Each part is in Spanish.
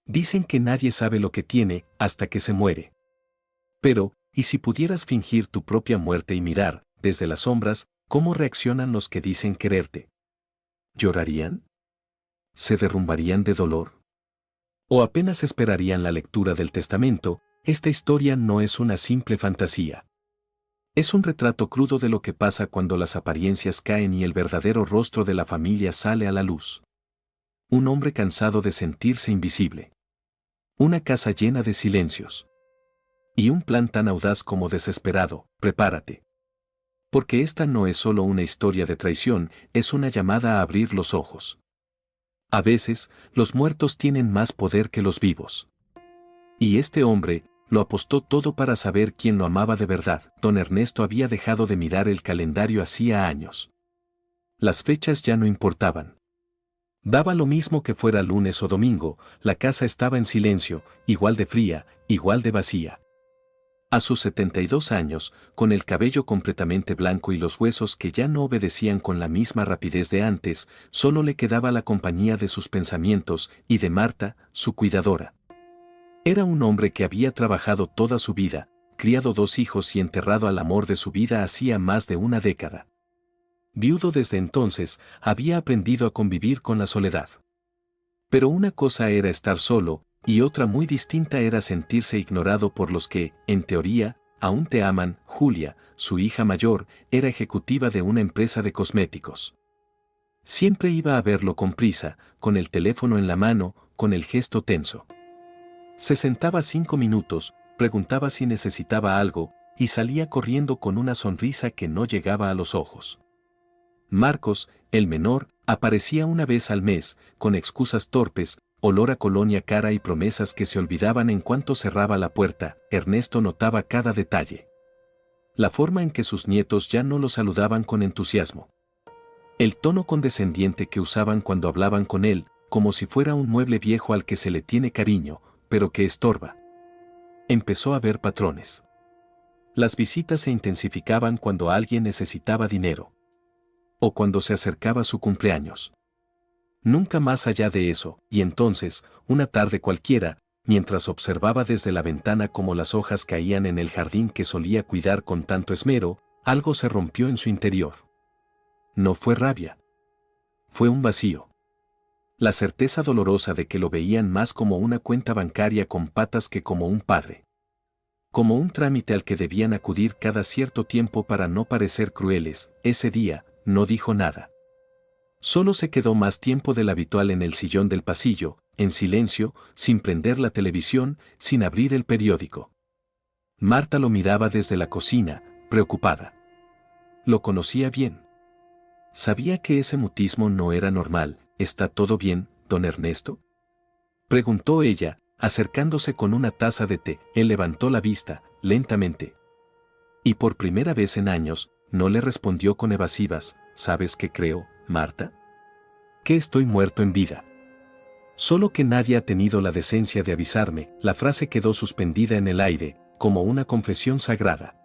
Dicen que nadie sabe lo que tiene hasta que se muere. Pero, ¿y si pudieras fingir tu propia muerte y mirar, desde las sombras, cómo reaccionan los que dicen quererte? ¿Llorarían? ¿Se derrumbarían de dolor? ¿O apenas esperarían la lectura del testamento? Esta historia no es una simple fantasía. Es un retrato crudo de lo que pasa cuando las apariencias caen y el verdadero rostro de la familia sale a la luz. Un hombre cansado de sentirse invisible. Una casa llena de silencios. Y un plan tan audaz como desesperado. Prepárate. Porque esta no es solo una historia de traición, es una llamada a abrir los ojos. A veces, los muertos tienen más poder que los vivos. Y este hombre lo apostó todo para saber quién lo amaba de verdad. Don Ernesto había dejado de mirar el calendario hacía años. Las fechas ya no importaban. Daba lo mismo que fuera lunes o domingo, la casa estaba en silencio, igual de fría, igual de vacía. A sus 72 años, con el cabello completamente blanco y los huesos que ya no obedecían con la misma rapidez de antes, solo le quedaba la compañía de sus pensamientos y de Marta, su cuidadora. Era un hombre que había trabajado toda su vida, criado 2 hijos y enterrado al amor de su vida hacía más de una década. Viudo desde entonces, había aprendido a convivir con la soledad. Pero una cosa era estar solo, y otra muy distinta era sentirse ignorado por los que, en teoría, aún te aman. Julia, su hija mayor, era ejecutiva de una empresa de cosméticos. Siempre iba a verlo con prisa, con el teléfono en la mano, con el gesto tenso. Se sentaba 5 minutos, preguntaba si necesitaba algo, y salía corriendo con una sonrisa que no llegaba a los ojos. Marcos, el menor, aparecía una vez al mes, con excusas torpes, olor a colonia cara y promesas que se olvidaban en cuanto cerraba la puerta. Ernesto notaba cada detalle. La forma en que sus nietos ya no lo saludaban con entusiasmo. El tono condescendiente que usaban cuando hablaban con él, como si fuera un mueble viejo al que se le tiene cariño, pero que estorba. Empezó a ver patrones. Las visitas se intensificaban cuando alguien necesitaba dinero. O cuando se acercaba su cumpleaños. Nunca más allá de eso, y entonces, una tarde cualquiera, mientras observaba desde la ventana cómo las hojas caían en el jardín que solía cuidar con tanto esmero, algo se rompió en su interior. No fue rabia. Fue un vacío. La certeza dolorosa de que lo veían más como una cuenta bancaria con patas que como un padre. Como un trámite al que debían acudir cada cierto tiempo para no parecer crueles. Ese día, no dijo nada. Solo se quedó más tiempo del habitual en el sillón del pasillo, en silencio, sin prender la televisión, sin abrir el periódico. Marta lo miraba desde la cocina, preocupada. Lo conocía bien. Sabía que ese mutismo no era normal. ¿Está todo bien, don Ernesto?, preguntó ella, acercándose con una taza de té. Él levantó la vista, lentamente. Y por primera vez en años, no le respondió con evasivas. ¿Sabes qué creo, Marta? Que estoy muerto en vida. Solo que nadie ha tenido la decencia de avisarme. La frase quedó suspendida en el aire, como una confesión sagrada.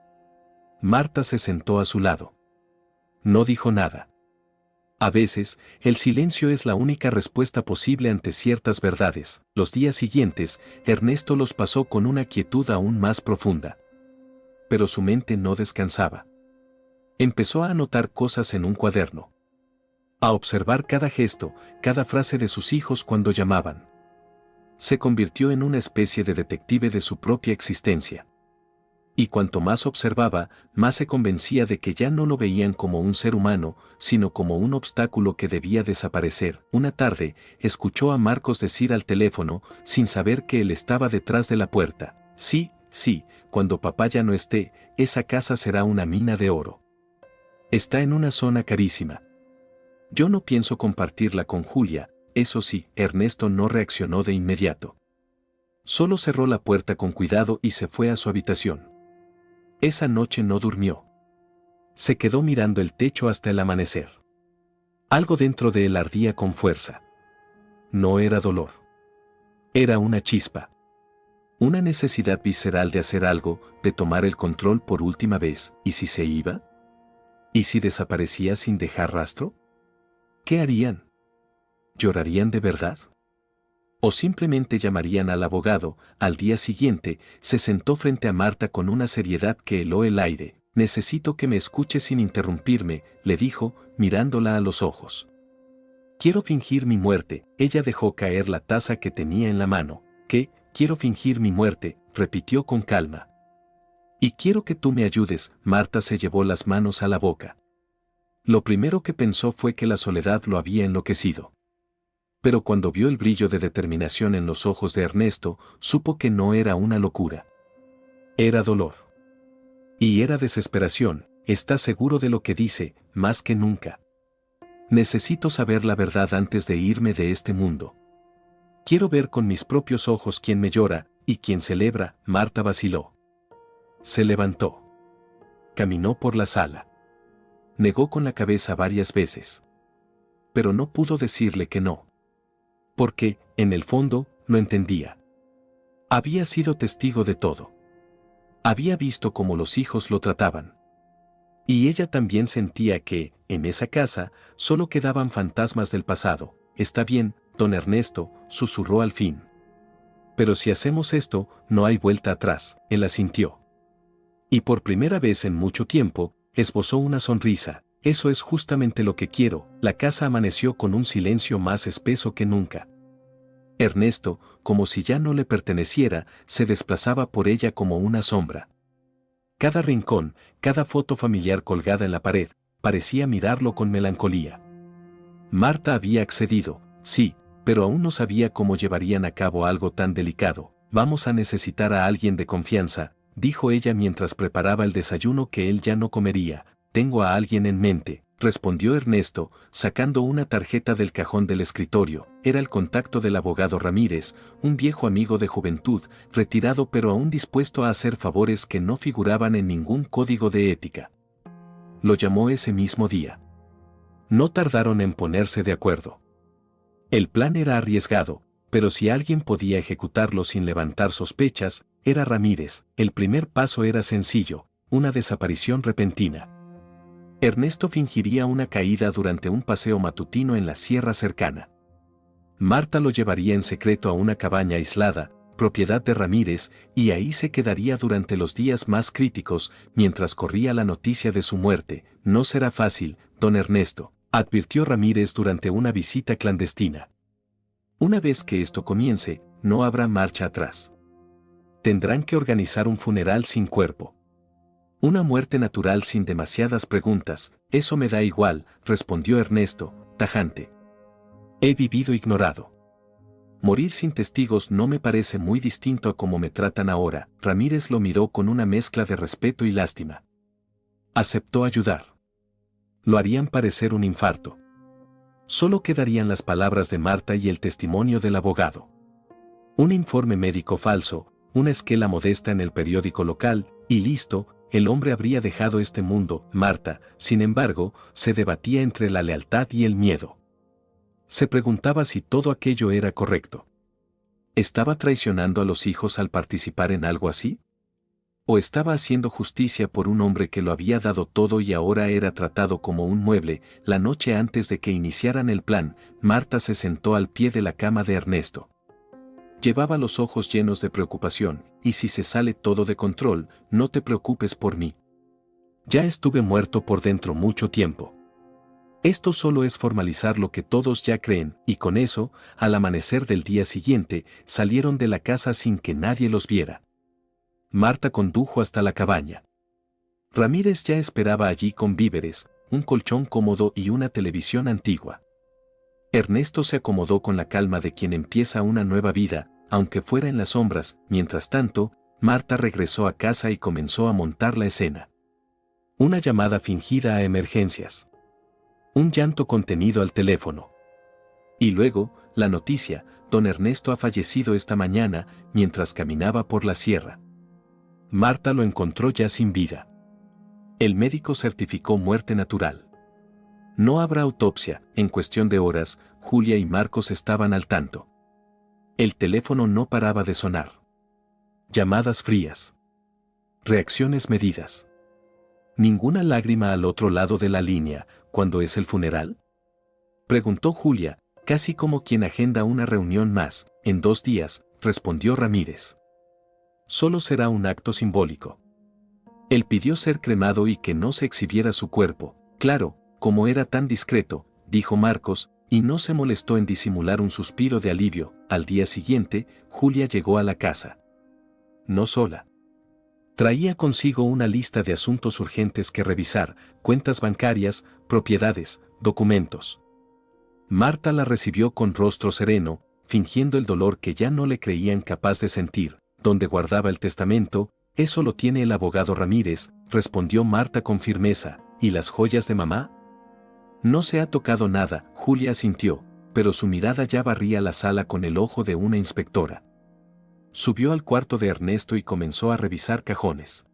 Marta se sentó a su lado. No dijo nada. A veces, el silencio es la única respuesta posible ante ciertas verdades. Los días siguientes, Ernesto los pasó con una quietud aún más profunda. Pero su mente no descansaba. Empezó a anotar cosas en un cuaderno. A observar cada gesto, cada frase de sus hijos cuando llamaban. Se convirtió en una especie de detective de su propia existencia. Y cuanto más observaba, más se convencía de que ya no lo veían como un ser humano, sino como un obstáculo que debía desaparecer. Una tarde, escuchó a Marcos decir al teléfono, sin saber que él estaba detrás de la puerta: sí, sí, cuando papá ya no esté, esa casa será una mina de oro. Está en una zona carísima. Yo no pienso compartirla con Julia. Eso sí. Ernesto no reaccionó de inmediato. Solo cerró la puerta con cuidado y se fue a su habitación. Esa noche no durmió. Se quedó mirando el techo hasta el amanecer. Algo dentro de él ardía con fuerza. No era dolor. Era una chispa. Una necesidad visceral de hacer algo, de tomar el control por última vez. ¿Y si se iba? ¿Y si desaparecía sin dejar rastro? ¿Qué harían? ¿Llorarían de verdad? O simplemente llamarían al abogado. Al día siguiente, se sentó frente a Marta con una seriedad que heló el aire. Necesito que me escuches sin interrumpirme, le dijo, mirándola a los ojos. Quiero fingir mi muerte. Ella dejó caer la taza que tenía en la mano. ¿Qué? Quiero fingir mi muerte, repitió con calma. Y quiero que tú me ayudes. Marta se llevó las manos a la boca. Lo primero que pensó fue que la soledad lo había enloquecido. Pero cuando vio el brillo de determinación en los ojos de Ernesto, supo que no era una locura. Era dolor. Y era desesperación. Está seguro de lo que dice, más que nunca. Necesito saber la verdad antes de irme de este mundo. Quiero ver con mis propios ojos quién me llora y quién celebra. Marta vaciló. Se levantó. Caminó por la sala. Negó con la cabeza varias veces. Pero no pudo decirle que no. Porque, en el fondo, lo entendía. Había sido testigo de todo. Había visto cómo los hijos lo trataban. Y ella también sentía que, en esa casa, solo quedaban fantasmas del pasado. Está bien, don Ernesto, susurró al fin. Pero si hacemos esto, no hay vuelta atrás, él asintió. Y por primera vez en mucho tiempo, esbozó una sonrisa. Eso es justamente lo que quiero. La casa amaneció con un silencio más espeso que nunca. Ernesto, como si ya no le perteneciera, se desplazaba por ella como una sombra. Cada rincón, cada foto familiar colgada en la pared, parecía mirarlo con melancolía. Marta había accedido, sí, pero aún no sabía cómo llevarían a cabo algo tan delicado. Vamos a necesitar a alguien de confianza, dijo ella mientras preparaba el desayuno que él ya no comería. Tengo a alguien en mente, respondió Ernesto, sacando una tarjeta del cajón del escritorio. Era el contacto del abogado Ramírez, un viejo amigo de juventud, retirado pero aún dispuesto a hacer favores que no figuraban en ningún código de ética. Lo llamó ese mismo día. No tardaron en ponerse de acuerdo. El plan era arriesgado, pero si alguien podía ejecutarlo sin levantar sospechas, era Ramírez. El primer paso era sencillo, una desaparición repentina. Ernesto fingiría una caída durante un paseo matutino en la sierra cercana. Marta lo llevaría en secreto a una cabaña aislada, propiedad de Ramírez, y ahí se quedaría durante los días más críticos, mientras corría la noticia de su muerte. No será fácil, don Ernesto, advirtió Ramírez durante una visita clandestina. Una vez que esto comience, no habrá marcha atrás. Tendrán que organizar un funeral sin cuerpo. Una muerte natural sin demasiadas preguntas. Eso me da igual, respondió Ernesto, tajante. He vivido ignorado. Morir sin testigos no me parece muy distinto a cómo me tratan ahora. Ramírez lo miró con una mezcla de respeto y lástima. Aceptó ayudar. Lo harían parecer un infarto. Solo quedarían las palabras de Marta y el testimonio del abogado. Un informe médico falso, una esquela modesta en el periódico local, y listo, el hombre habría dejado este mundo. Marta, sin embargo, se debatía entre la lealtad y el miedo. Se preguntaba si todo aquello era correcto. ¿Estaba traicionando a los hijos al participar en algo así? ¿O estaba haciendo justicia por un hombre que lo había dado todo y ahora era tratado como un mueble? La noche antes de que iniciaran el plan, Marta se sentó al pie de la cama de Ernesto. Llevaba los ojos llenos de preocupación. Y si se sale todo de control, no te preocupes por mí. Ya estuve muerto por dentro mucho tiempo. Esto solo es formalizar lo que todos ya creen, y con eso, al amanecer del día siguiente, salieron de la casa sin que nadie los viera. Marta condujo hasta la cabaña. Ramírez ya esperaba allí con víveres, un colchón cómodo y una televisión antigua. Ernesto se acomodó con la calma de quien empieza una nueva vida, aunque fuera en las sombras. Mientras tanto, Marta regresó a casa y comenzó a montar la escena. Una llamada fingida a emergencias. Un llanto contenido al teléfono. Y luego, la noticia: don Ernesto ha fallecido esta mañana mientras caminaba por la sierra. Marta lo encontró ya sin vida. El médico certificó muerte natural. No habrá autopsia. En cuestión de horas, Julia y Marcos estaban al tanto. El teléfono no paraba de sonar. Llamadas frías. Reacciones medidas. ¿Ninguna lágrima al otro lado de la línea, cuando es el funeral? Preguntó Julia, casi como quien agenda una reunión más. en 2 días, respondió Ramírez. Solo será un acto simbólico. Él pidió ser cremado y que no se exhibiera su cuerpo. Claro, como era tan discreto, dijo Marcos, y no se molestó en disimular un suspiro de alivio. Al día siguiente, Julia llegó a la casa. No sola. Traía consigo una lista de asuntos urgentes que revisar, cuentas bancarias, propiedades, documentos. Marta la recibió con rostro sereno, fingiendo el dolor que ya no le creían capaz de sentir. ¿Dónde guardaba el testamento? Eso lo tiene el abogado Ramírez, respondió Marta con firmeza. ¿Y las joyas de mamá? No se ha tocado nada, Julia asintió, pero su mirada ya barría la sala con el ojo de una inspectora. Subió al cuarto de Ernesto y comenzó a revisar cajones.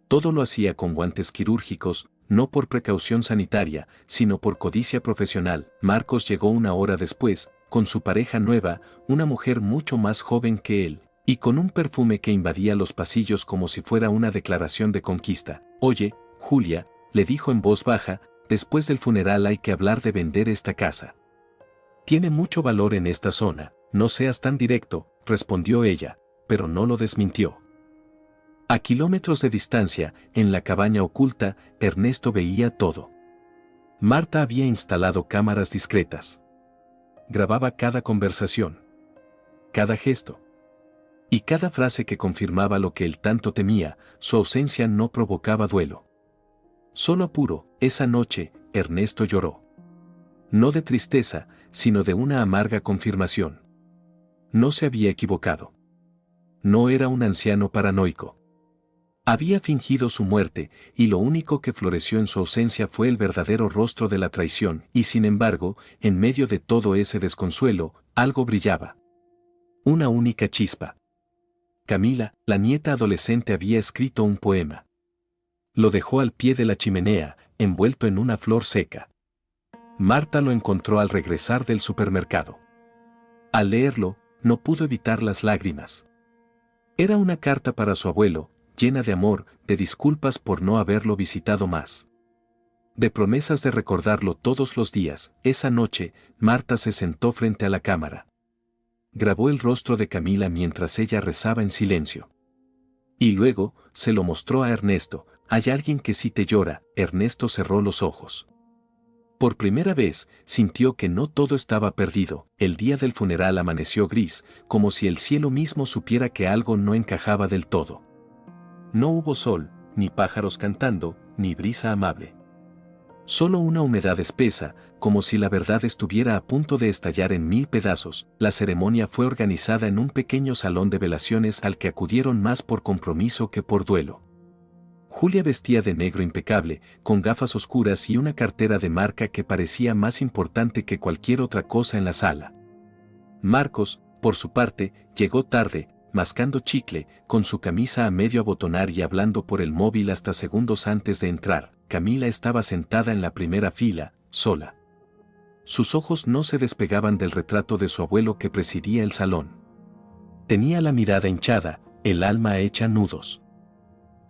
Todo lo hacía con guantes quirúrgicos, no por precaución sanitaria, sino por codicia profesional. Marcos llegó 1 hora después, con su pareja nueva, una mujer mucho más joven que él, y con un perfume que invadía los pasillos como si fuera una declaración de conquista. Oye, Julia, le dijo en voz baja, después del funeral hay que hablar de vender esta casa. Tiene mucho valor en esta zona, no seas tan directo, respondió ella, pero no lo desmintió. A kilómetros de distancia, en la cabaña oculta, Ernesto veía todo. Marta había instalado cámaras discretas. Grababa cada conversación, cada gesto y cada frase que confirmaba lo que él tanto temía. Su ausencia no provocaba duelo. Solo apuro. Esa noche, Ernesto lloró. No de tristeza, sino de una amarga confirmación. No se había equivocado. No era un anciano paranoico. Había fingido su muerte, y lo único que floreció en su ausencia fue el verdadero rostro de la traición, y sin embargo, en medio de todo ese desconsuelo, algo brillaba. Una única chispa. Camila, la nieta adolescente, había escrito un poema. Lo dejó al pie de la chimenea, envuelto en una flor seca. Marta lo encontró al regresar del supermercado. Al leerlo, no pudo evitar las lágrimas. Era una carta para su abuelo, llena de amor, de disculpas por no haberlo visitado más. De promesas de recordarlo todos los días. Esa noche, Marta se sentó frente a la cámara. Grabó el rostro de Camila mientras ella rezaba en silencio. Y luego, se lo mostró a Ernesto. Hay alguien que sí te llora. Ernesto cerró los ojos. Por primera vez, sintió que no todo estaba perdido. El día del funeral amaneció gris, como si el cielo mismo supiera que algo no encajaba del todo. No hubo sol, ni pájaros cantando, ni brisa amable. Solo una humedad espesa, como si la verdad estuviera a punto de estallar en 1000 pedazos. La ceremonia fue organizada en un pequeño salón de velaciones al que acudieron más por compromiso que por duelo. Julia vestía de negro impecable, con gafas oscuras y una cartera de marca que parecía más importante que cualquier otra cosa en la sala. Marcos, por su parte, llegó tarde, mascando chicle, con su camisa a medio abotonar y hablando por el móvil hasta segundos antes de entrar. Camila estaba sentada en la primera fila, sola. Sus ojos no se despegaban del retrato de su abuelo que presidía el salón. Tenía la mirada hinchada, el alma hecha nudos.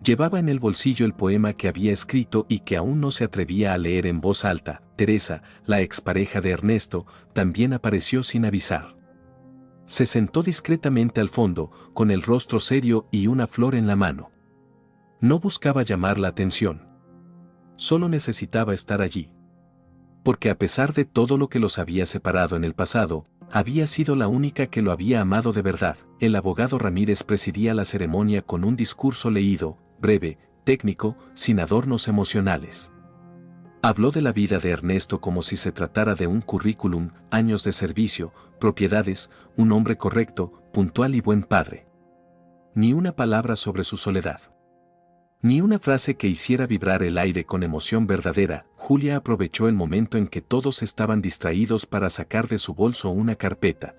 Llevaba en el bolsillo el poema que había escrito y que aún no se atrevía a leer en voz alta. Teresa, la expareja de Ernesto, también apareció sin avisar. Se sentó discretamente al fondo, con el rostro serio y una flor en la mano. No buscaba llamar la atención. Solo necesitaba estar allí. Porque a pesar de todo lo que los había separado en el pasado, había sido la única que lo había amado de verdad. El abogado Ramírez presidía la ceremonia con un discurso leído, breve, técnico, sin adornos emocionales. Habló de la vida de Ernesto como si se tratara de un currículum, años de servicio, propiedades, un hombre correcto, puntual y buen padre. Ni una palabra sobre su soledad. Ni una frase que hiciera vibrar el aire con emoción verdadera. Julia aprovechó el momento en que todos estaban distraídos para sacar de su bolso una carpeta.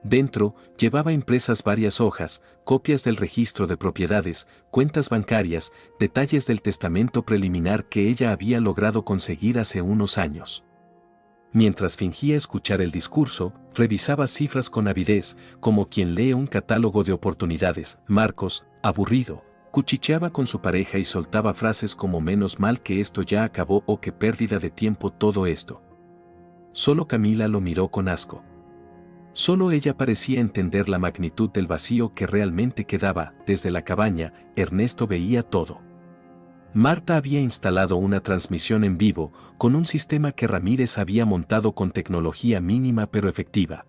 Dentro, llevaba impresas varias hojas, copias del registro de propiedades, cuentas bancarias, detalles del testamento preliminar que ella había logrado conseguir hace unos años. Mientras fingía escuchar el discurso, revisaba cifras con avidez, como quien lee un catálogo de oportunidades. Marcos, aburrido, cuchicheaba con su pareja y soltaba frases como menos mal que esto ya acabó o qué pérdida de tiempo todo esto. Solo Camila lo miró con asco. Solo ella parecía entender la magnitud del vacío que realmente quedaba. Desde la cabaña, Ernesto veía todo. Marta había instalado una transmisión en vivo, con un sistema que Ramírez había montado con tecnología mínima pero efectiva.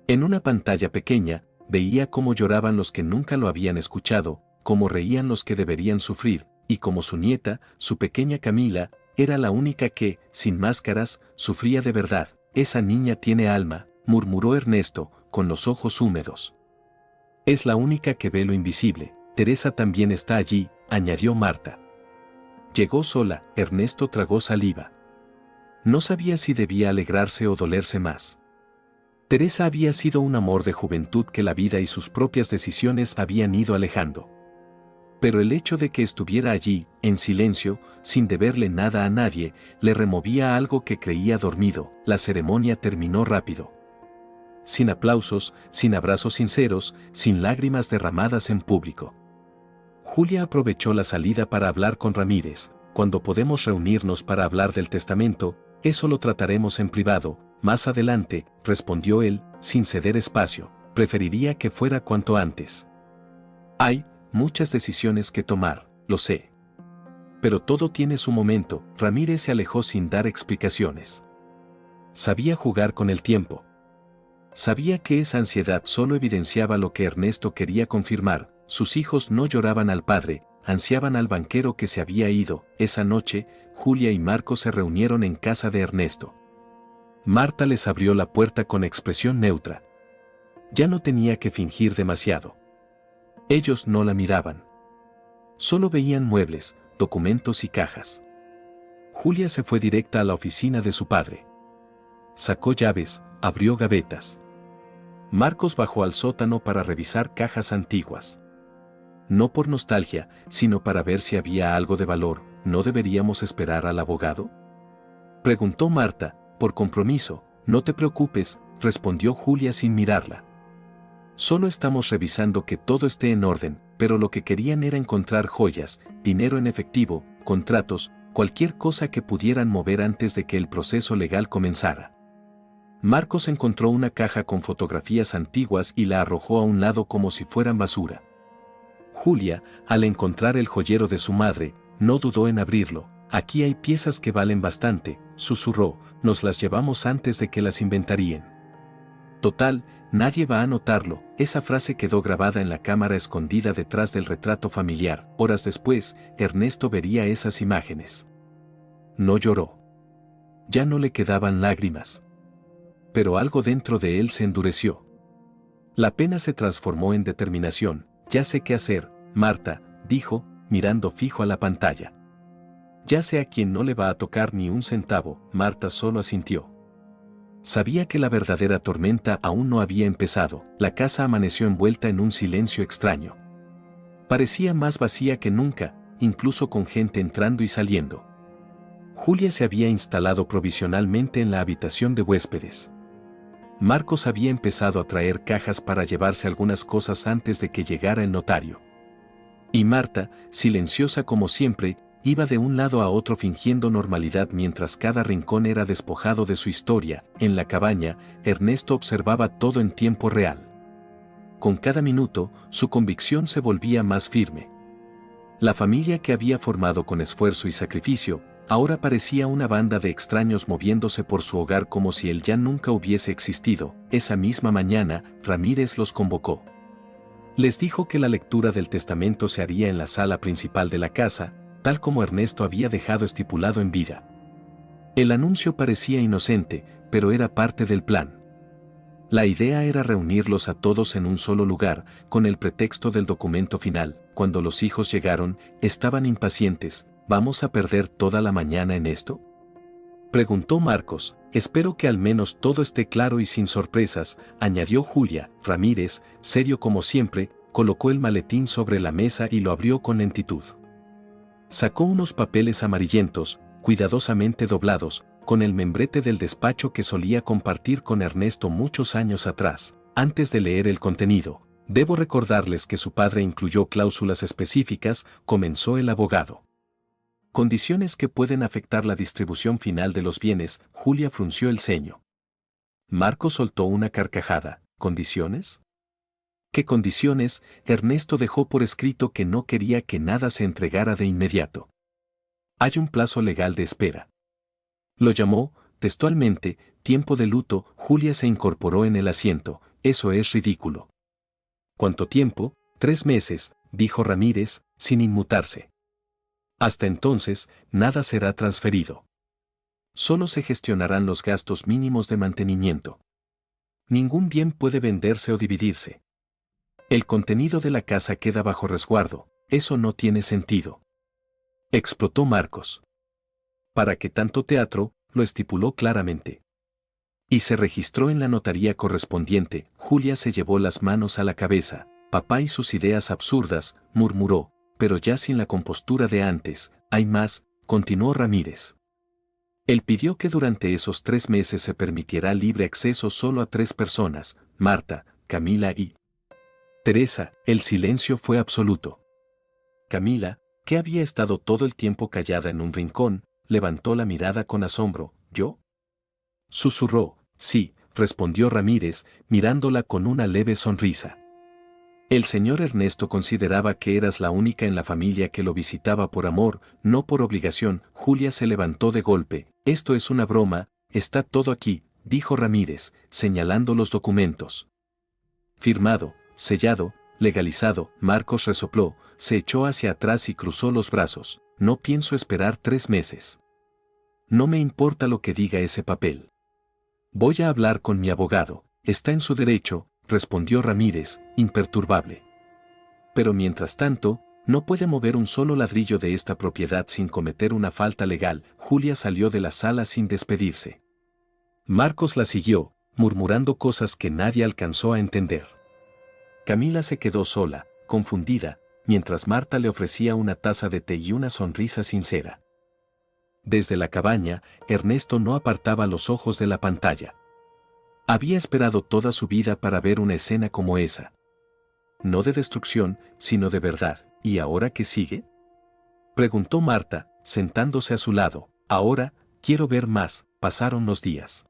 En una pantalla pequeña, veía cómo lloraban los que nunca lo habían escuchado, cómo reían los que deberían sufrir, y cómo su nieta, su pequeña Camila, era la única que, sin máscaras, sufría de verdad. Esa niña tiene alma, murmuró Ernesto, con los ojos húmedos. Es la única que ve lo invisible. Teresa también está allí, añadió Marta. Llegó sola. Ernesto tragó saliva. No sabía si debía alegrarse o dolerse más. Teresa había sido un amor de juventud que la vida y sus propias decisiones habían ido alejando. Pero el hecho de que estuviera allí, en silencio, sin deberle nada a nadie, le removía algo que creía dormido. La ceremonia terminó rápido. Sin aplausos, sin abrazos sinceros, sin lágrimas derramadas en público. Julia aprovechó la salida para hablar con Ramírez. Cuando podemos reunirnos para hablar del testamento, eso lo trataremos en privado, más adelante, respondió él, sin ceder espacio. Preferiría que fuera cuanto antes. Hay muchas decisiones que tomar, lo sé. Pero todo tiene su momento. Ramírez se alejó sin dar explicaciones. Sabía jugar con el tiempo. Sabía que esa ansiedad solo evidenciaba lo que Ernesto quería confirmar. Sus hijos no lloraban al padre, ansiaban al banquero que se había ido. Esa noche, Julia y Marcos se reunieron en casa de Ernesto. Marta les abrió la puerta con expresión neutra. Ya no tenía que fingir demasiado. Ellos no la miraban. Solo veían muebles, documentos y cajas. Julia se fue directa a la oficina de su padre. Sacó llaves, abrió gavetas. Marcos bajó al sótano para revisar cajas antiguas. No por nostalgia, sino para ver si había algo de valor. ¿No deberíamos esperar al abogado?, preguntó Marta, por compromiso. No te preocupes, respondió Julia sin mirarla. Solo estamos revisando que todo esté en orden, pero lo que querían era encontrar joyas, dinero en efectivo, contratos, cualquier cosa que pudieran mover antes de que el proceso legal comenzara. Marcos encontró una caja con fotografías antiguas y la arrojó a un lado como si fueran basura. Julia, al encontrar el joyero de su madre, no dudó en abrirlo. Aquí hay piezas que valen bastante, susurró, nos las llevamos antes de que las inventaríen. Total, nadie va a notarlo. Esa frase quedó grabada en la cámara escondida detrás del retrato familiar. Horas después, Ernesto vería esas imágenes. No lloró. Ya no le quedaban lágrimas. Pero algo dentro de él se endureció. La pena se transformó en determinación. Ya sé qué hacer, Marta, dijo, mirando fijo a la pantalla. Ya sé a quién no le va a tocar ni un centavo. Marta solo asintió. Sabía que la verdadera tormenta aún no había empezado. La casa amaneció envuelta en un silencio extraño. Parecía más vacía que nunca, incluso con gente entrando y saliendo. Julia se había instalado provisionalmente en la habitación de huéspedes. Marcos había empezado a traer cajas para llevarse algunas cosas antes de que llegara el notario. Y Marta, silenciosa como siempre, iba de un lado a otro fingiendo normalidad mientras cada rincón era despojado de su historia. En la cabaña, Ernesto observaba todo en tiempo real. Con cada minuto, su convicción se volvía más firme. La familia que había formado con esfuerzo y sacrificio, ahora parecía una banda de extraños moviéndose por su hogar como si él ya nunca hubiese existido. Esa misma mañana, Ramírez los convocó. Les dijo que la lectura del testamento se haría en la sala principal de la casa, tal como Ernesto había dejado estipulado en vida. El anuncio parecía inocente, pero era parte del plan. La idea era reunirlos a todos en un solo lugar, con el pretexto del documento final. Cuando los hijos llegaron, estaban impacientes. ¿Vamos a perder toda la mañana en esto?, preguntó Marcos. Espero que al menos todo esté claro y sin sorpresas, añadió Julia. Ramírez, serio como siempre, colocó el maletín sobre la mesa y lo abrió con lentitud. Sacó unos papeles amarillentos, cuidadosamente doblados, con el membrete del despacho que solía compartir con Ernesto muchos años atrás. Antes de leer el contenido, debo recordarles que su padre incluyó cláusulas específicas, comenzó el abogado. Condiciones que pueden afectar la distribución final de los bienes. Julia frunció el ceño. Marcos soltó una carcajada. ¿Condiciones? ¿Qué condiciones? Ernesto dejó por escrito que no quería que nada se entregara de inmediato. Hay un plazo legal de espera. Lo llamó, textualmente, tiempo de luto. Julia se incorporó en el asiento. Eso es ridículo. ¿Cuánto tiempo? 3 meses, dijo Ramírez, sin inmutarse. Hasta entonces, nada será transferido. Solo se gestionarán los gastos mínimos de mantenimiento. Ningún bien puede venderse o dividirse. El contenido de la casa queda bajo resguardo. Eso no tiene sentido. Explotó Marcos. ¿Para qué tanto teatro? Lo estipuló claramente. Y se registró en la notaría correspondiente. Julia se llevó las manos a la cabeza. Papá y sus ideas absurdas, murmuró, pero ya sin la compostura de antes. Hay más, continuó Ramírez. Él pidió que durante esos 3 meses se permitiera libre acceso solo a 3 personas, Marta, Camila y Teresa. El silencio fue absoluto. Camila, que había estado todo el tiempo callada en un rincón, levantó la mirada con asombro. ¿Yo? Susurró. Sí, respondió Ramírez, mirándola con una leve sonrisa. El señor Ernesto consideraba que eras la única en la familia que lo visitaba por amor, no por obligación. Julia se levantó de golpe. Esto es una broma, está todo aquí, dijo Ramírez, señalando los documentos. Firmado, sellado, legalizado. Marcos resopló, se echó hacia atrás y cruzó los brazos. No pienso esperar 3 meses. No me importa lo que diga ese papel. Voy a hablar con mi abogado. Está en su derecho, respondió Ramírez, imperturbable. Pero mientras tanto, no puede mover un solo ladrillo de esta propiedad sin cometer una falta legal. Julia salió de la sala sin despedirse. Marcos la siguió, murmurando cosas que nadie alcanzó a entender. Camila se quedó sola, confundida, mientras Marta le ofrecía una taza de té y una sonrisa sincera. Desde la cabaña, Ernesto no apartaba los ojos de la pantalla. Había esperado toda su vida para ver una escena como esa. No de destrucción, sino de verdad. ¿Y ahora qué sigue? Preguntó Marta, sentándose a su lado. Ahora, quiero ver más. Pasaron los días.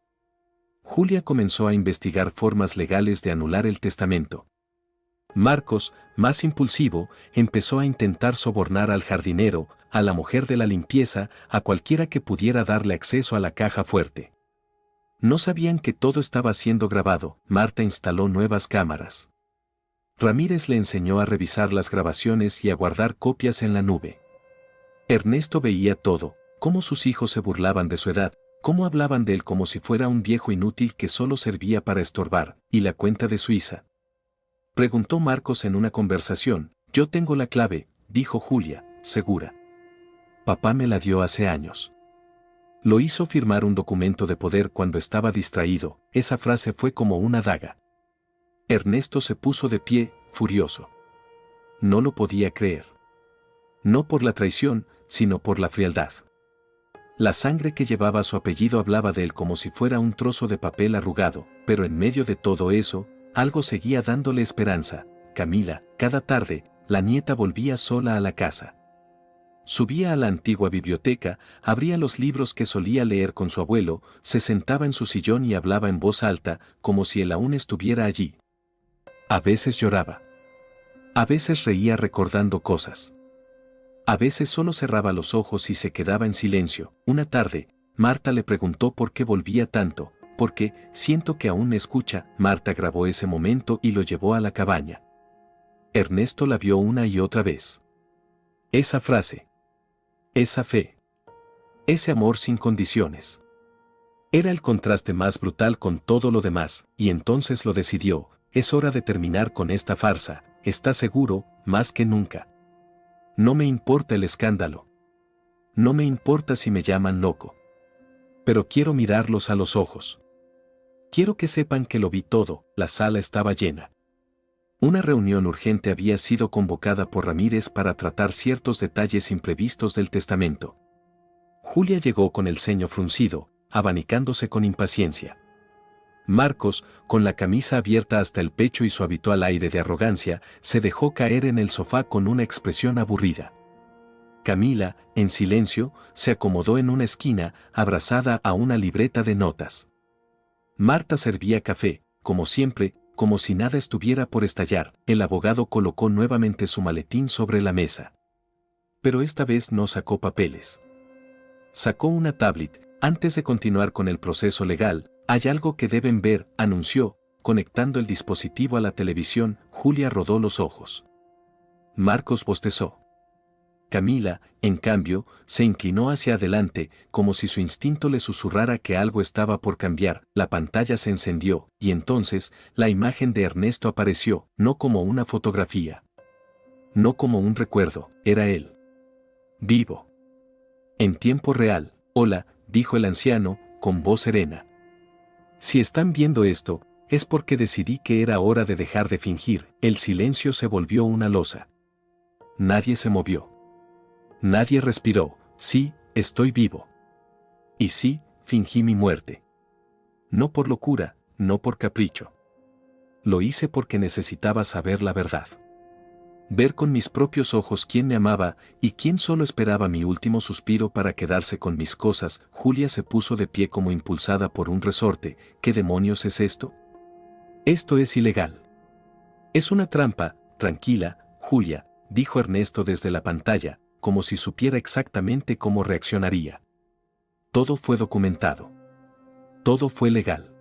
Julia comenzó a investigar formas legales de anular el testamento. Marcos, más impulsivo, empezó a intentar sobornar al jardinero, a la mujer de la limpieza, a cualquiera que pudiera darle acceso a la caja fuerte. No sabían que todo estaba siendo grabado. Marta instaló nuevas cámaras. Ramírez le enseñó a revisar las grabaciones y a guardar copias en la nube. Ernesto veía todo, cómo sus hijos se burlaban de su edad, cómo hablaban de él como si fuera un viejo inútil que solo servía para estorbar. ¿Y la cuenta de Suiza? Preguntó Marcos en una conversación. Yo tengo la clave, dijo Julia, segura. Papá me la dio hace años. Lo hizo firmar un documento de poder cuando estaba distraído. Esa frase fue como una daga. Ernesto se puso de pie, furioso. No lo podía creer. No por la traición, sino por la frialdad. La sangre que llevaba su apellido hablaba de él como si fuera un trozo de papel arrugado, pero en medio de todo eso, algo seguía dándole esperanza. Camila, cada tarde, la nieta volvía sola a la casa. Subía a la antigua biblioteca, abría los libros que solía leer con su abuelo, se sentaba en su sillón y hablaba en voz alta, como si él aún estuviera allí. A veces lloraba. A veces reía recordando cosas. A veces solo cerraba los ojos y se quedaba en silencio. Una tarde, Marta le preguntó por qué volvía tanto. Porque, siento que aún me escucha. Marta grabó ese momento y lo llevó a la cabaña. Ernesto la vio una y otra vez. Esa frase. Esa fe. Ese amor sin condiciones. Era el contraste más brutal con todo lo demás, y entonces lo decidió. Es hora de terminar con esta farsa. ¿Está seguro? Más que nunca. No me importa el escándalo. No me importa si me llaman loco. Pero quiero mirarlos a los ojos. Quiero que sepan que lo vi todo. La sala estaba llena. Una reunión urgente había sido convocada por Ramírez para tratar ciertos detalles imprevistos del testamento. Julia llegó con el ceño fruncido, abanicándose con impaciencia. Marcos, con la camisa abierta hasta el pecho y su habitual aire de arrogancia, se dejó caer en el sofá con una expresión aburrida. Camila, en silencio, se acomodó en una esquina, abrazada a una libreta de notas. Marta servía café, como siempre, como si nada estuviera por estallar. El abogado colocó nuevamente su maletín sobre la mesa. Pero esta vez no sacó papeles. Sacó una tablet. Antes de continuar con el proceso legal, hay algo que deben ver, anunció, conectando el dispositivo a la televisión. Julia rodó los ojos. Marcos bostezó. Camila, en cambio, se inclinó hacia adelante, como si su instinto le susurrara que algo estaba por cambiar. La pantalla se encendió, y entonces, la imagen de Ernesto apareció, no como una fotografía. No como un recuerdo, era él. Vivo. En tiempo real. Hola, dijo el anciano, con voz serena. Si están viendo esto, es porque decidí que era hora de dejar de fingir. El silencio se volvió una losa. Nadie se movió. Nadie respiró. Sí, estoy vivo. Y sí, fingí mi muerte. No por locura, no por capricho. Lo hice porque necesitaba saber la verdad. Ver con mis propios ojos quién me amaba y quién solo esperaba mi último suspiro para quedarse con mis cosas. Julia se puso de pie como impulsada por un resorte. ¿Qué demonios es esto? Esto es ilegal. Es una trampa. Tranquila, Julia, dijo Ernesto desde la pantalla, como si supiera exactamente cómo reaccionaría. Todo fue documentado. Todo fue legal.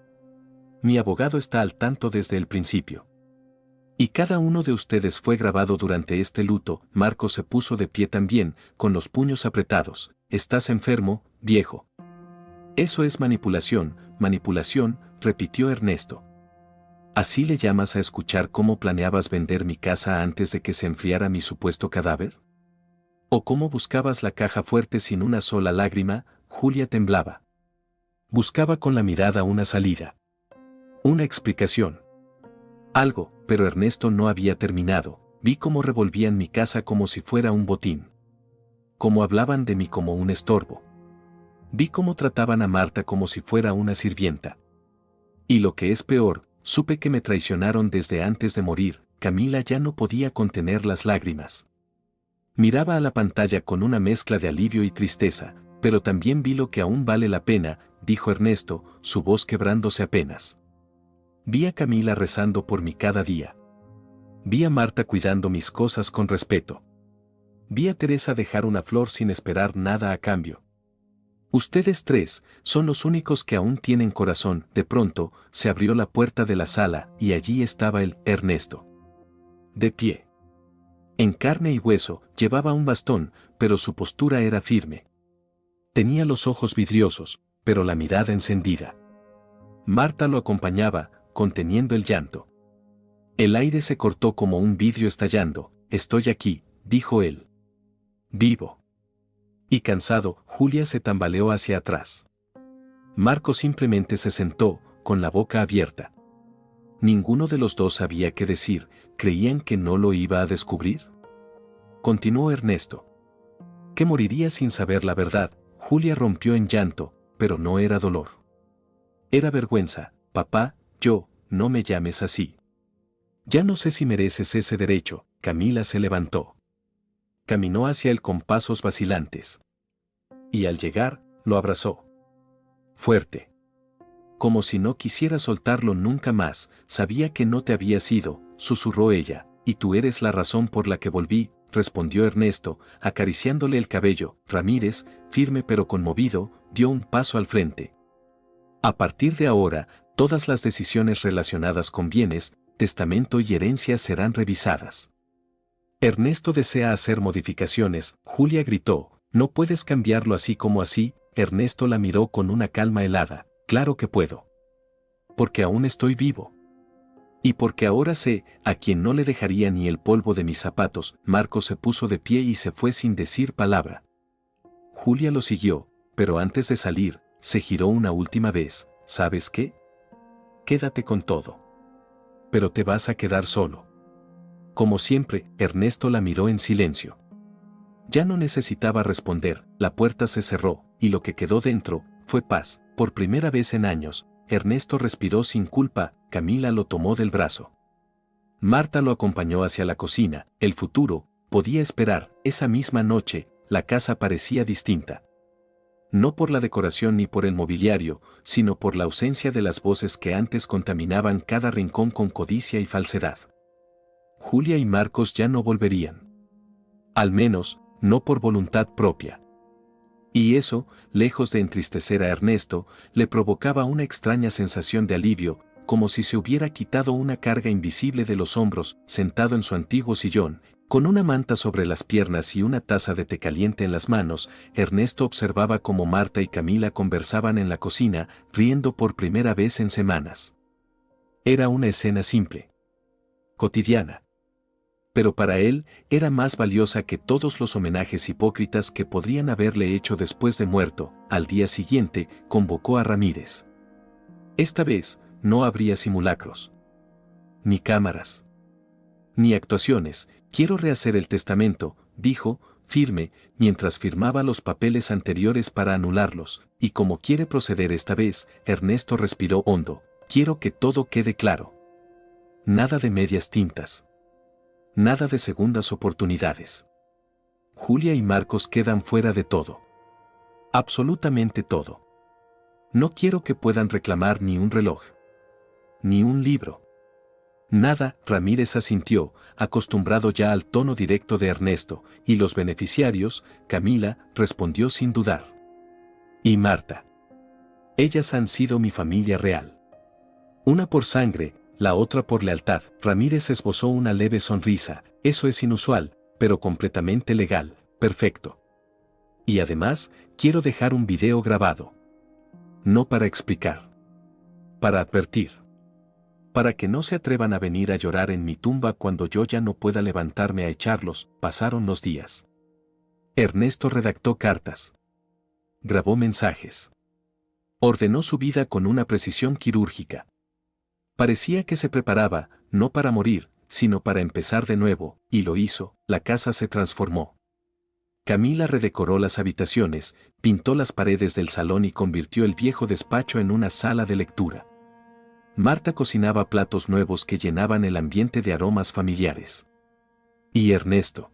Mi abogado está al tanto desde el principio. Y cada uno de ustedes fue grabado durante este luto. Marcos se puso de pie también, con los puños apretados. Estás enfermo, viejo. Eso es manipulación, repitió Ernesto. ¿Así le llamas a escuchar cómo planeabas vender mi casa antes de que se enfriara mi supuesto cadáver? ¿O cómo buscabas la caja fuerte sin una sola lágrima? Julia temblaba. Buscaba con la mirada una salida. Una explicación. Algo, pero Ernesto no había terminado. Vi cómo revolvían mi casa como si fuera un botín. Cómo hablaban de mí como un estorbo. Vi cómo trataban a Marta como si fuera una sirvienta. Y lo que es peor, supe que me traicionaron desde antes de morir. Camila ya no podía contener las lágrimas. Miraba a la pantalla con una mezcla de alivio y tristeza, pero también vi lo que aún vale la pena, dijo Ernesto, su voz quebrándose apenas. Vi a Camila rezando por mí cada día. Vi a Marta cuidando mis cosas con respeto. Vi a Teresa dejar una flor sin esperar nada a cambio. Ustedes tres son los únicos que aún tienen corazón. De pronto, se abrió la puerta de la sala y allí estaba el Ernesto. De pie. En carne y hueso, llevaba un bastón, pero su postura era firme. Tenía los ojos vidriosos, pero la mirada encendida. Marta lo acompañaba, conteniendo el llanto. El aire se cortó como un vidrio estallando. Estoy aquí, dijo él. Vivo. Y cansado, Julia se tambaleó hacia atrás. Marco simplemente se sentó, con la boca abierta. Ninguno de los dos sabía qué decir. ¿Creían que no lo iba a descubrir? Continuó Ernesto. Que moriría sin saber la verdad. Julia rompió en llanto, pero no era dolor. Era vergüenza. Papá, no me llames así. Ya no sé si mereces ese derecho. Camila se levantó. Caminó hacia él con pasos vacilantes. Y al llegar, lo abrazó. Fuerte. Como si no quisiera soltarlo nunca más. Sabía que no te habías ido, susurró ella. Y tú eres la razón por la que volví, respondió Ernesto, acariciándole el cabello. Ramírez, firme pero conmovido, dio un paso al frente. A partir de ahora, todas las decisiones relacionadas con bienes, testamento y herencia serán revisadas. Ernesto desea hacer modificaciones. Julia gritó, no puedes cambiarlo así como así. Ernesto la miró con una calma helada. Claro que puedo. Porque aún estoy vivo. Y porque ahora sé a quien no le dejaría ni el polvo de mis zapatos. Marcos se puso de pie y se fue sin decir palabra. Julia lo siguió, pero antes de salir, se giró una última vez. ¿Sabes qué? Quédate con todo. Pero te vas a quedar solo. Como siempre, Ernesto la miró en silencio. Ya no necesitaba responder, la puerta se cerró, y lo que quedó dentro, fue paz. Por primera vez en años, Ernesto respiró sin culpa. Camila lo tomó del brazo. Marta lo acompañó hacia la cocina. El futuro podía esperar. Esa misma noche, la casa parecía distinta. No por la decoración ni por el mobiliario, sino por la ausencia de las voces que antes contaminaban cada rincón con codicia y falsedad. Julia y Marcos ya no volverían. Al menos, no por voluntad propia. Y eso, lejos de entristecer a Ernesto, le provocaba una extraña sensación de alivio, como si se hubiera quitado una carga invisible de los hombros, sentado en su antiguo sillón, con una manta sobre las piernas y una taza de té caliente en las manos. Ernesto observaba cómo Marta y Camila conversaban en la cocina, riendo por primera vez en semanas. Era una escena simple, cotidiana. Pero para él era más valiosa que todos los homenajes hipócritas que podrían haberle hecho después de muerto. Al día siguiente, convocó a Ramírez. Esta vez, no habría simulacros. Ni cámaras. Ni actuaciones. Quiero rehacer el testamento, dijo, firme, mientras firmaba los papeles anteriores para anularlos, y como quiere proceder esta vez, Ernesto respiró hondo. Quiero que todo quede claro. Nada de medias tintas. Nada de segundas oportunidades. Julia y Marcos quedan fuera de todo. Absolutamente todo. No quiero que puedan reclamar ni un reloj. Ni un libro. Nada. Ramírez asintió, acostumbrado ya al tono directo de Ernesto, y los beneficiarios, Camila, respondió sin dudar. Y Marta. Ellas han sido mi familia real. Una por sangre, la otra por lealtad. Ramírez esbozó una leve sonrisa. Eso es inusual, pero completamente legal. Perfecto. Y además, quiero dejar un video grabado. No para explicar. Para advertir. Para que no se atrevan a venir a llorar en mi tumba cuando yo ya no pueda levantarme a echarlos. Pasaron los días. Ernesto redactó cartas. Grabó mensajes. Ordenó su vida con una precisión quirúrgica. Parecía que se preparaba, no para morir, sino para empezar de nuevo, y lo hizo. La casa se transformó. Camila redecoró las habitaciones, pintó las paredes del salón y convirtió el viejo despacho en una sala de lectura. Marta cocinaba platos nuevos que llenaban el ambiente de aromas familiares. ¿Y Ernesto?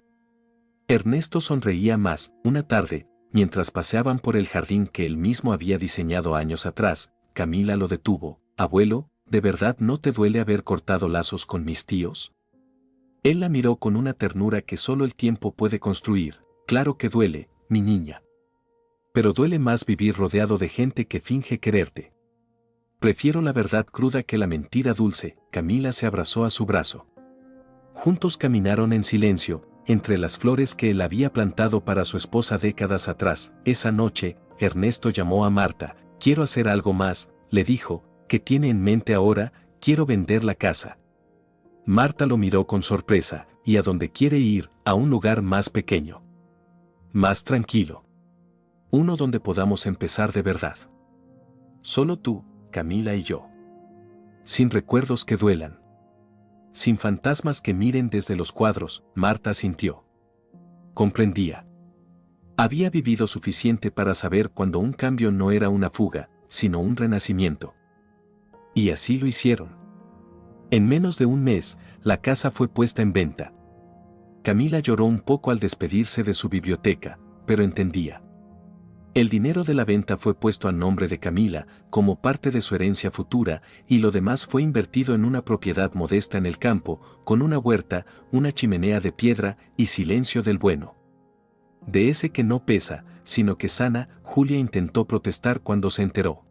Ernesto sonreía más. Una tarde, mientras paseaban por el jardín que él mismo había diseñado años atrás, Camila lo detuvo. Abuelo, ¿de verdad no te duele haber cortado lazos con mis tíos? Él la miró con una ternura que solo el tiempo puede construir. Claro que duele, mi niña. Pero duele más vivir rodeado de gente que finge quererte. Prefiero la verdad cruda que la mentira dulce. Camila se abrazó a su brazo. Juntos caminaron en silencio, entre las flores que él había plantado para su esposa décadas atrás. Esa noche, Ernesto llamó a Marta. Quiero hacer algo más, le dijo. ¿Qué tiene en mente ahora? Quiero vender la casa. Marta lo miró con sorpresa. ¿Y a dónde quiere ir? A un lugar más pequeño. Más tranquilo. Uno donde podamos empezar de verdad. Solo tú, Camila y yo. Sin recuerdos que duelan. Sin fantasmas que miren desde los cuadros. Marta sintió. Comprendía. Había vivido suficiente para saber cuando un cambio no era una fuga, sino un renacimiento. Y así lo hicieron. En menos de un mes, la casa fue puesta en venta. Camila lloró un poco al despedirse de su biblioteca, pero entendía. El dinero de la venta fue puesto a nombre de Camila, como parte de su herencia futura, y lo demás fue invertido en una propiedad modesta en el campo, con una huerta, una chimenea de piedra y silencio del bueno. De ese que no pesa, sino que sana. Julia intentó protestar cuando se enteró.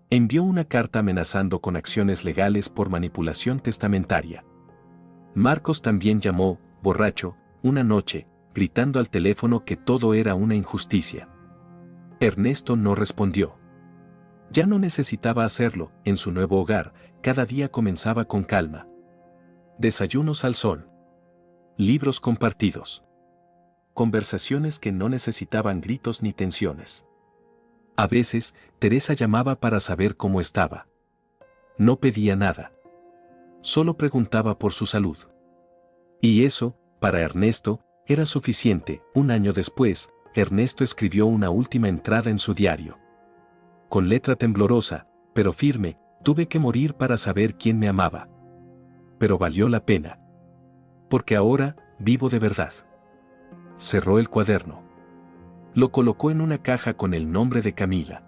Envió una carta amenazando con acciones legales por manipulación testamentaria. Marcos también llamó, borracho, una noche, gritando al teléfono que todo era una injusticia. Ernesto no respondió. Ya no necesitaba hacerlo. En su nuevo hogar, cada día comenzaba con calma. Desayunos al sol. Libros compartidos. Conversaciones que no necesitaban gritos ni tensiones. A veces, Teresa llamaba para saber cómo estaba. No pedía nada. Solo preguntaba por su salud. Y eso, para Ernesto, era suficiente. Un año después, Ernesto escribió una última entrada en su diario. Con letra temblorosa, pero firme, tuve que morir para saber quién me amaba. Pero valió la pena. Porque ahora, vivo de verdad. Cerró el cuaderno. Lo colocó en una caja con el nombre de Camila.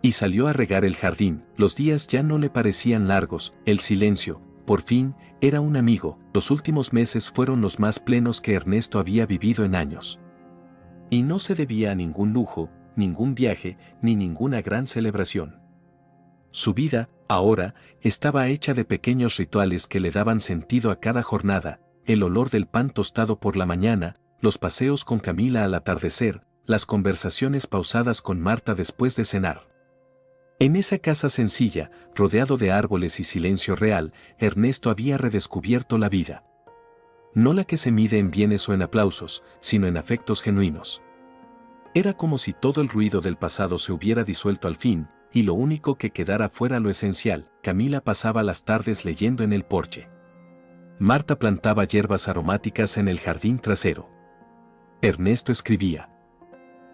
Y salió a regar el jardín. Los días ya no le parecían largos, el silencio, por fin, era un amigo. Los últimos meses fueron los más plenos que Ernesto había vivido en años. Y no se debía a ningún lujo, ningún viaje, ni ninguna gran celebración. Su vida, ahora, estaba hecha de pequeños rituales que le daban sentido a cada jornada: el olor del pan tostado por la mañana, los paseos con Camila al atardecer, las conversaciones pausadas con Marta después de cenar. En esa casa sencilla, rodeado de árboles y silencio real, Ernesto había redescubierto la vida. No la que se mide en bienes o en aplausos, sino en afectos genuinos. Era como si todo el ruido del pasado se hubiera disuelto al fin, y lo único que quedara fuera lo esencial. Camila pasaba las tardes leyendo en el porche. Marta plantaba hierbas aromáticas en el jardín trasero. Ernesto escribía.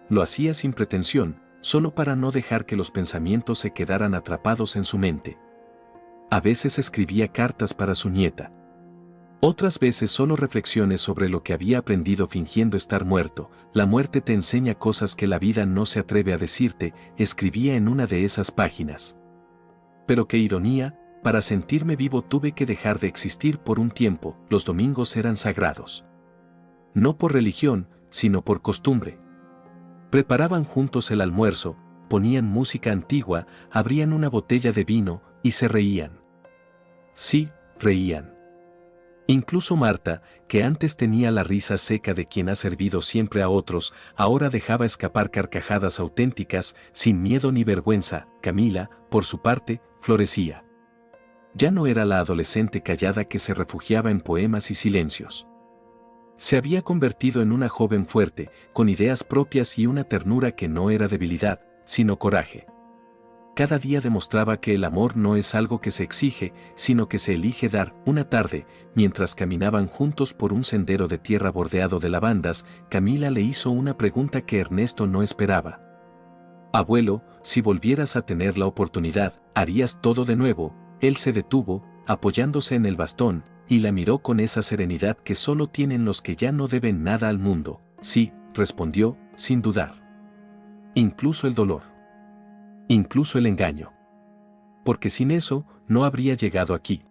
Lo hacía sin pretensión, solo para no dejar que los pensamientos se quedaran atrapados en su mente. A veces escribía cartas para su nieta. Otras veces solo reflexiones sobre lo que había aprendido fingiendo estar muerto. La muerte te enseña cosas que la vida no se atreve a decirte, escribía en una de esas páginas. Pero qué ironía, para sentirme vivo tuve que dejar de existir por un tiempo. Los domingos eran sagrados. No por religión, sino por costumbre. Preparaban juntos el almuerzo, ponían música antigua, abrían una botella de vino y se reían. Sí, reían. Incluso Marta, que antes tenía la risa seca de quien ha servido siempre a otros, ahora dejaba escapar carcajadas auténticas, sin miedo ni vergüenza. Camila, por su parte, florecía. Ya no era la adolescente callada que se refugiaba en poemas y silencios. Se había convertido en una joven fuerte, con ideas propias y una ternura que no era debilidad, sino coraje. Cada día demostraba que el amor no es algo que se exige, sino que se elige dar. Una tarde, mientras caminaban juntos por un sendero de tierra bordeado de lavandas, Camila le hizo una pregunta que Ernesto no esperaba. Abuelo, si volvieras a tener la oportunidad, ¿harías todo de nuevo? Él se detuvo, apoyándose en el bastón, y la miró con esa serenidad que solo tienen los que ya no deben nada al mundo. Sí, respondió, sin dudar. Incluso el dolor. Incluso el engaño. Porque sin eso, no habría llegado aquí.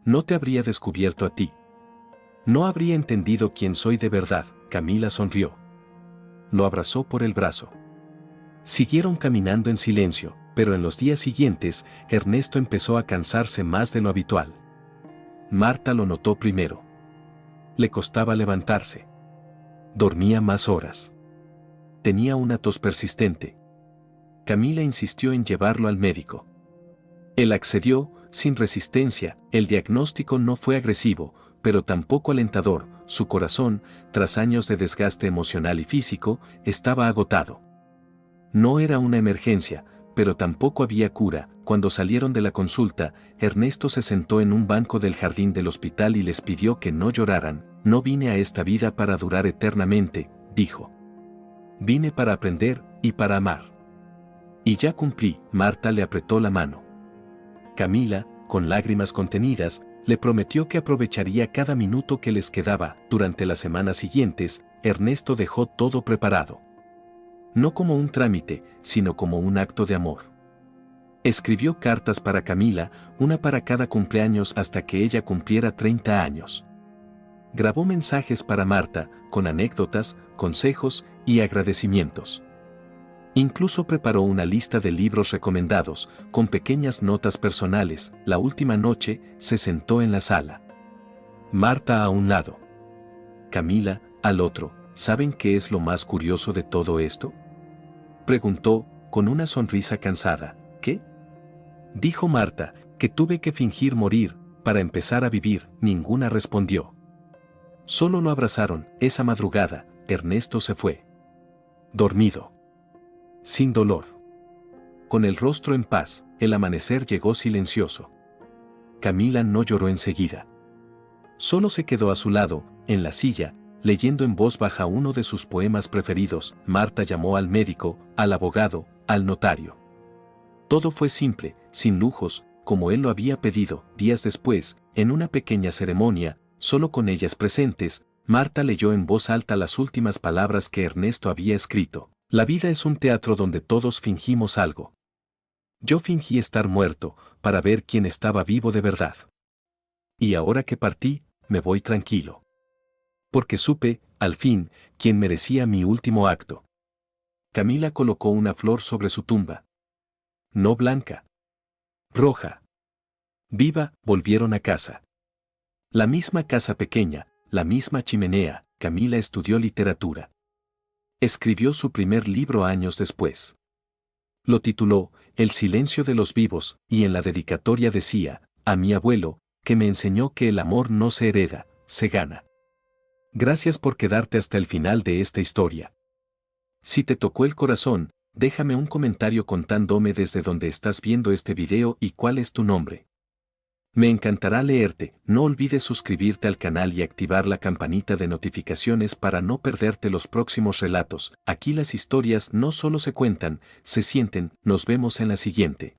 No te habría descubierto a ti. No habría entendido quién soy de verdad. Camila sonrió. Lo abrazó por el brazo. Siguieron caminando en silencio, pero en los días siguientes, Ernesto empezó a cansarse más de lo habitual. Marta lo notó primero. Le costaba levantarse. Dormía más horas. Tenía una tos persistente. Camila insistió en llevarlo al médico. Él accedió, sin resistencia. El diagnóstico no fue agresivo, pero tampoco alentador. Su corazón, tras años de desgaste emocional y físico, estaba agotado. No era una emergencia, pero tampoco había cura. Cuando salieron de la consulta, Ernesto se sentó en un banco del jardín del hospital y les pidió que no lloraran. No vine a esta vida para durar eternamente, dijo. Vine para aprender y para amar. Y ya cumplí. Marta le apretó la mano. Camila, con lágrimas contenidas, le prometió que aprovecharía cada minuto que les quedaba. Durante las semanas siguientes, Ernesto dejó todo preparado. No como un trámite, sino como un acto de amor. Escribió cartas para Camila, una para cada cumpleaños hasta que ella cumpliera 30 años. Grabó mensajes para Marta, con anécdotas, consejos y agradecimientos. Incluso preparó una lista de libros recomendados, con pequeñas notas personales. La última noche, se sentó en la sala. Marta a un lado. Camila, al otro. ¿Saben qué es lo más curioso de todo esto?, preguntó, con una sonrisa cansada. ¿Qué? Dijo Marta, que tuve que fingir morir, para empezar a vivir. Ninguna respondió. Solo lo abrazaron. Esa madrugada, Ernesto se fue. Dormido. Sin dolor. Con el rostro en paz, el amanecer llegó silencioso. Camila no lloró enseguida. Solo se quedó a su lado, en la silla, leyendo en voz baja uno de sus poemas preferidos. Marta llamó al médico, al abogado, al notario. Todo fue simple, sin lujos, como él lo había pedido. Días después, en una pequeña ceremonia, solo con ellas presentes, Marta leyó en voz alta las últimas palabras que Ernesto había escrito. La vida es un teatro donde todos fingimos algo. Yo fingí estar muerto, para ver quién estaba vivo de verdad. Y ahora que partí, me voy tranquilo. Porque supe, al fin, quién merecía mi último acto. Camila colocó una flor sobre su tumba. No blanca. Roja. Viva, volvieron a casa. La misma casa pequeña, la misma chimenea. Camila estudió literatura. Escribió su primer libro años después. Lo tituló El silencio de los vivos, y en la dedicatoria decía, a mi abuelo, que me enseñó que el amor no se hereda, se gana. Gracias por quedarte hasta el final de esta historia. Si te tocó el corazón, déjame un comentario contándome desde dónde estás viendo este video y cuál es tu nombre. Me encantará leerte. No olvides suscribirte al canal y activar la campanita de notificaciones para no perderte los próximos relatos. Aquí las historias no solo se cuentan, se sienten. Nos vemos en la siguiente.